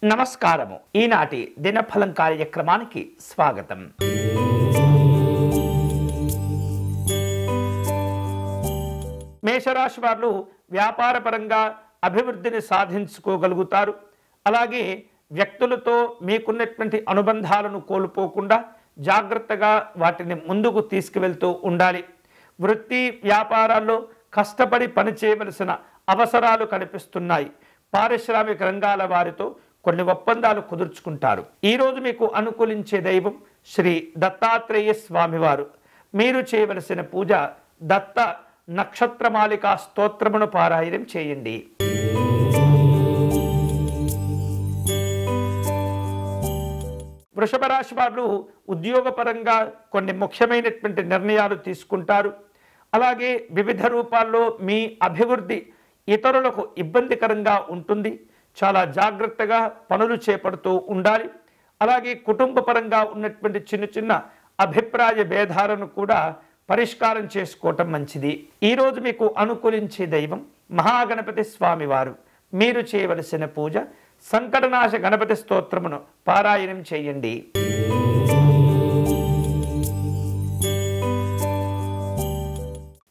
నమస్కారము. ఈనాటి దినఫలం కార్యక్రమానికి స్వాగతం. మేషరాశి వారు వ్యాపారపరంగా అభివృద్ధిని సాధించుకోగలుగుతారు. అలాగే వ్యక్తులతో మీకున్నటువంటి అనుబంధాలను కోల్పోకుండా జాగ్రత్తగా వాటిని ముందుకు తీసుకువెళ్తూ ఉండాలి. వృత్తి వ్యాపారాల్లో కష్టపడి పనిచేయవలసిన అవసరాలు కనిపిస్తున్నాయి. పారిశ్రామిక రంగాల వారితో కొన్ని ఒప్పందాలు కుదుర్చుకుంటారు. ఈరోజు మీకు అనుకూలించే దైవం శ్రీ దత్తాత్రేయ స్వామివారు. మీరు చేయవలసిన పూజ దత్త నక్షత్రమాలికా స్తోత్రమును పారాయణం చేయండి. వృషభ రాశి వారు ఉద్యోగపరంగా కొన్ని ముఖ్యమైనటువంటి నిర్ణయాలు తీసుకుంటారు. అలాగే వివిధ రూపాల్లో మీ అభివృద్ధి ఇతరులకు ఇబ్బందికరంగా ఉంటుంది. చాలా జాగ్రత్తగా పనులు చేపడుతూ ఉండాలి. అలాగే కుటుంబ పరంగా ఉన్నటువంటి చిన్న చిన్న అభిప్రాయ భేదాలను కూడా పరిష్కారం చేసుకోవటం మంచిది. ఈరోజు మీకు అనుకూలించే దైవం మహాగణపతి స్వామివారు. మీరు చేయవలసిన పూజ సంకటనాశ గణపతి స్తోత్రమును పారాయణం చేయండి.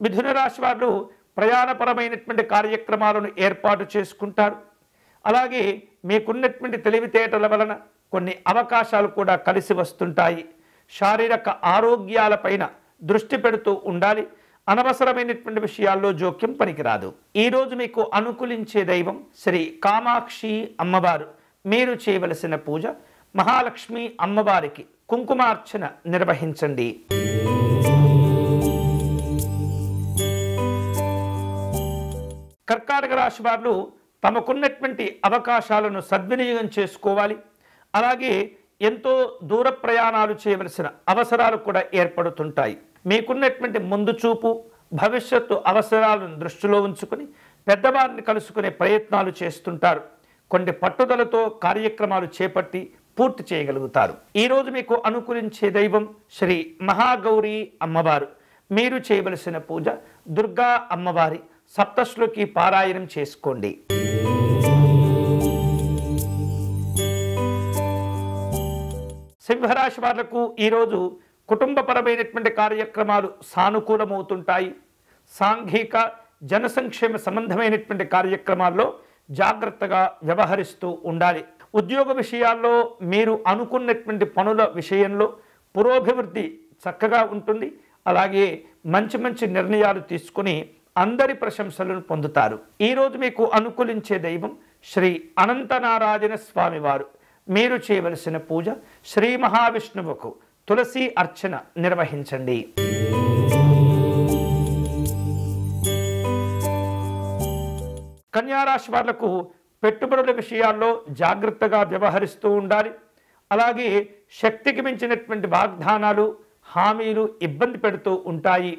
మిథున రాశి వారు ప్రయాణపరమైనటువంటి కార్యక్రమాలను ఏర్పాటు చేసుకుంటారు. అలాగే మీకున్నటువంటి తెలివితేటల వలన కొన్ని అవకాశాలు కూడా కలిసి వస్తుంటాయి. శారీరక ఆరోగ్యాలపైన దృష్టి పెడుతూ ఉండాలి. అనవసరమైనటువంటి విషయాల్లో జోక్యం పనికిరాదు. ఈరోజు మీకు అనుకూలించే దైవం శ్రీ కామాక్షి అమ్మవారు. మీరు చేయవలసిన పూజ మహాలక్ష్మి అమ్మవారికి కుంకుమార్చన నిర్వహించండి. కర్కాటక రాశి వారు తమకున్నటువంటి అవకాశాలను సద్వినియోగం చేసుకోవాలి. అలాగే ఎంతో దూర ప్రయాణాలు చేయవలసిన అవసరాలు కూడా ఏర్పడుతుంటాయి. మీకున్నటువంటి ముందు చూపు భవిష్యత్తు అవసరాలను దృష్టిలో ఉంచుకొని పెద్దవారిని కలుసుకునే ప్రయత్నాలు చేస్తుంటారు. కొన్ని పట్టుదలతో కార్యక్రమాలు చేపట్టి పూర్తి చేయగలుగుతారు. ఈరోజు మీకు అనుకూలించే దైవం శ్రీ మహాగౌరీ అమ్మవారు. మీరు చేయవలసిన పూజ దుర్గా అమ్మవారి సప్తశ్లోకి పారాయణం చేసుకోండి. సింహరాశి వాళ్లకు ఈరోజు కుటుంబపరమైనటువంటి కార్యక్రమాలు సానుకూలమవుతుంటాయి. సాంఘిక జనసంక్షేమ సంబంధమైనటువంటి కార్యక్రమాల్లో జాగ్రత్తగా వ్యవహరిస్తూ ఉండాలి. ఉద్యోగ విషయాల్లో మీరు అనుకున్నటువంటి పనుల విషయంలో పురోభివృద్ధి చక్కగా ఉంటుంది. అలాగే మంచి మంచి నిర్ణయాలు తీసుకుని అందరి ప్రశంసలను పొందుతారు. ఈరోజు మీకు అనుకూలించే దైవం శ్రీ అనంతనారాయణ స్వామివారు. మీరు చేయవలసిన పూజ శ్రీ మహావిష్ణువుకు తులసి అర్చన నిర్వహించండి. కన్యారాశి వాళ్లకు పెట్టుబడుల విషయాల్లో జాగ్రత్తగా వ్యవహరిస్తూ ఉండాలి. అలాగే శక్తికి మించినటువంటి వాగ్దానాలు హామీలు ఇబ్బంది పెడుతూ ఉంటాయి.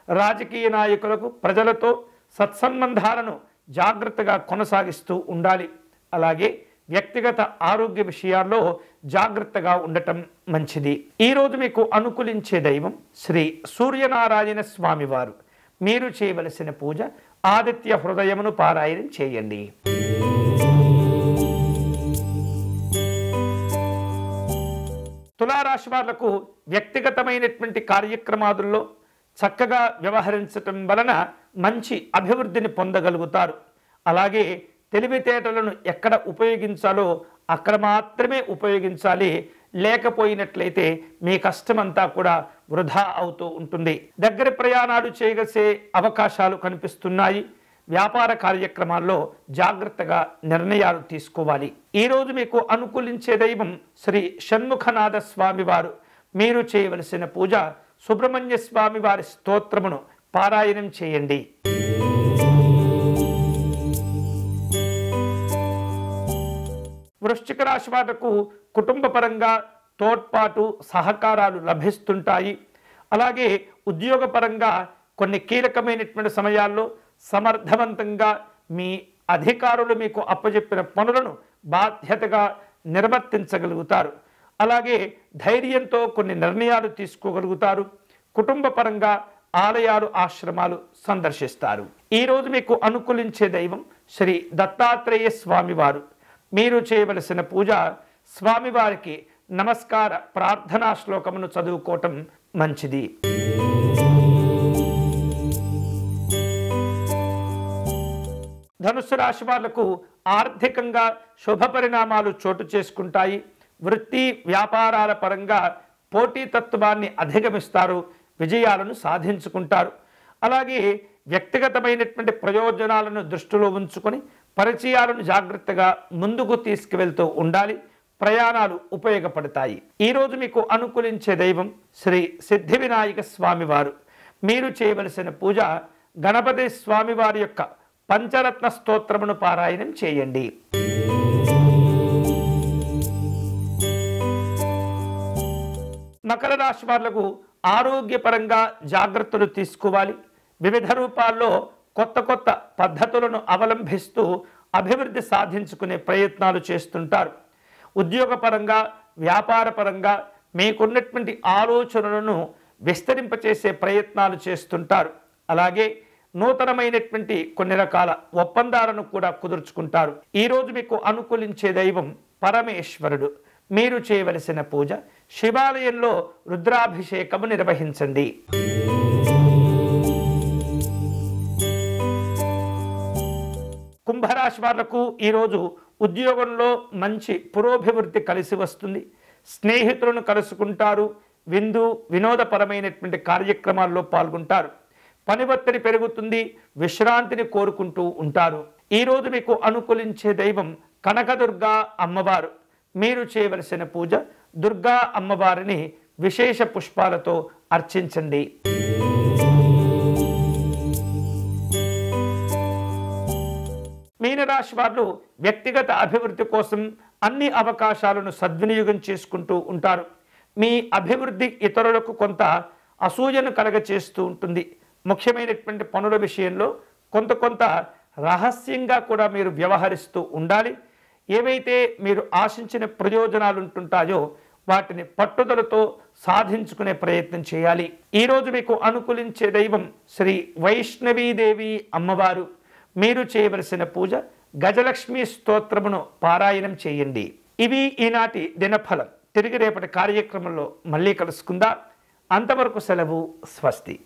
రాజకీయ నాయకులకు ప్రజలతో సత్సంబంధాలను జాగ్రత్తగా కొనసాగిస్తూ ఉండాలి. అలాగే వ్యక్తిగత ఆరోగ్య విషయాల్లో జాగ్రత్తగా ఉండటం మంచిది. ఈరోజు మీకు అనుకూలించే దైవం శ్రీ సూర్యనారాయణ స్వామివారు. మీరు చేయవలసిన పూజ ఆదిత్య హృదయమును పారాయణం చేయండి. తులారాశి వాళ్లకు వ్యక్తిగతమైనటువంటి కార్యక్రమాదుల్లో చక్కగా వ్యవహరించటం వలన మంచి అభివృద్ధిని పొందగలుగుతారు. అలాగే తెలివితేటలను ఎక్కడ ఉపయోగించాలో అక్కడ మాత్రమే ఉపయోగించాలి. లేకపోయినట్లయితే మీ కష్టమంతా కూడా వృధా అవుతూ ఉంటుంది. దగ్గర ప్రయాణాలు చేయగలిసే అవకాశాలు కనిపిస్తున్నాయి. వ్యాపార కార్యక్రమాల్లో జాగ్రత్తగా నిర్ణయాలు తీసుకోవాలి. ఈరోజు మీకు అనుకూలించే దైవం శ్రీ షణ్ముఖనాథ స్వామివారు. మీరు చేయవలసిన పూజ సుబ్రహ్మణ్య స్వామి వారి స్తోత్రమును పారాయణం చేయండి. వృశ్చిక రాశి వాళ్లకు కుటుంబ పరంగా తోడ్పాటు సహకారాలు లభిస్తుంటాయి. అలాగే ఉద్యోగపరంగా కొన్ని కీలకమైనటువంటి సమయాల్లో సమర్థవంతంగా మీ అధికారులు మీకు అప్పచెప్పిన పనులను బాధ్యతగా నిర్వర్తించగలుగుతారు. అలాగే ధైర్యంతో కొన్ని నిర్ణయాలు తీసుకోగలుగుతారు. కుటుంబ పరంగా ఆలయాలు ఆశ్రమాలు సందర్శిస్తారు. ఈరోజు మీకు అనుకూలించే దైవం శ్రీ దత్తాత్రేయ స్వామివారు. మీరు చేయవలసిన పూజ స్వామివారికి నమస్కార ప్రార్థనా శ్లోకమును చదువుకోవటం మంచిది. ధనుస్సు రాశి వాళ్లకు ఆర్థికంగా శుభ పరిణామాలు చోటు చేసుకుంటాయి. వృత్తి వ్యాపారాల పరంగా పోటీతత్వాన్ని అధిగమిస్తారు, విజయాలను సాధించుకుంటారు. అలాగే వ్యక్తిగతమైనటువంటి ప్రయోజనాలను దృష్టిలో ఉంచుకొని పరిచయాలను జాగ్రత్తగా ముందుకు తీసుకువెళ్తూ ఉండాలి. ప్రయాణాలు ఉపయోగపడతాయి. ఈరోజు మీకు అనుకూలించే దైవం శ్రీ సిద్ధి వినాయక స్వామివారు. మీరు చేయవలసిన పూజ గణపతి స్వామివారి యొక్క పంచరత్న స్తోత్రమును పారాయణం చేయండి. మకర రాశి వాళ్లకు ఆరోగ్యపరంగా జాగ్రత్తలు తీసుకోవాలి. వివిధ రూపాల్లో కొత్త కొత్త పద్ధతులను అవలంబిస్తూ అభివృద్ధి సాధించుకునే ప్రయత్నాలు చేస్తుంటారు. ఉద్యోగపరంగా వ్యాపారపరంగా మీకున్నటువంటి ఆలోచనలను విస్తరింపచేసే ప్రయత్నాలు చేస్తుంటారు. అలాగే నూతనమైనటువంటి కొన్ని రకాల ఒప్పందాలను కూడా కుదుర్చుకుంటారు. ఈరోజు మీకు అనుకూలించే దైవం పరమేశ్వరుడు. మీరు చేయవలసిన పూజ శివాలయంలో రుద్రాభిషేకము నిర్వహించండి. కుంభరాశి వాళ్లకు ఈరోజు ఉద్యోగంలో మంచి పురోభివృద్ధి కలిసి వస్తుంది. స్నేహితులను కలుసుకుంటారు. వినోదపరమైనటువంటి కార్యక్రమాల్లో పాల్గొంటారు. పని ఒత్తిడి పెరుగుతుంది. విశ్రాంతిని కోరుకుంటూ ఉంటారు. ఈరోజు మీకు అనుకూలించే దైవం కనకదుర్గా అమ్మవారు. మీరు చేయవలసిన పూజ దుర్గా అమ్మవారిని విశేష పుష్పాలతో అర్చించండి. మీనరాశి వారు వ్యక్తిగత అభివృద్ధి కోసం అన్ని అవకాశాలను సద్వినియోగం చేసుకుంటూ ఉంటారు. మీ అభివృద్ధి ఇతరులకు కొంత అసూయను కలగచేస్తూ ఉంటుంది. ముఖ్యమైనటువంటి పనుల విషయంలో కొంత రహస్యంగా కూడా మీరు వ్యవహరిస్తూ ఉండాలి. ఏవైతే మీరు ఆశించిన ప్రయోజనాలు ఉంటుంటాయో వాటిని పట్టుదలతో సాధించుకునే ప్రయత్నం చేయాలి. ఈరోజు మీకు అనుకూలించే దైవం శ్రీ వైష్ణవీదేవి అమ్మవారు. మీరు చేయవలసిన పూజ గజలక్ష్మి స్తోత్రమును పారాయణం చేయండి. ఇవి ఈనాటి దినఫలం. తిరిగి రేపటి కార్యక్రమంలో మళ్ళీ కలుసుకుందాం. అంతవరకు సెలవు. స్వస్తి.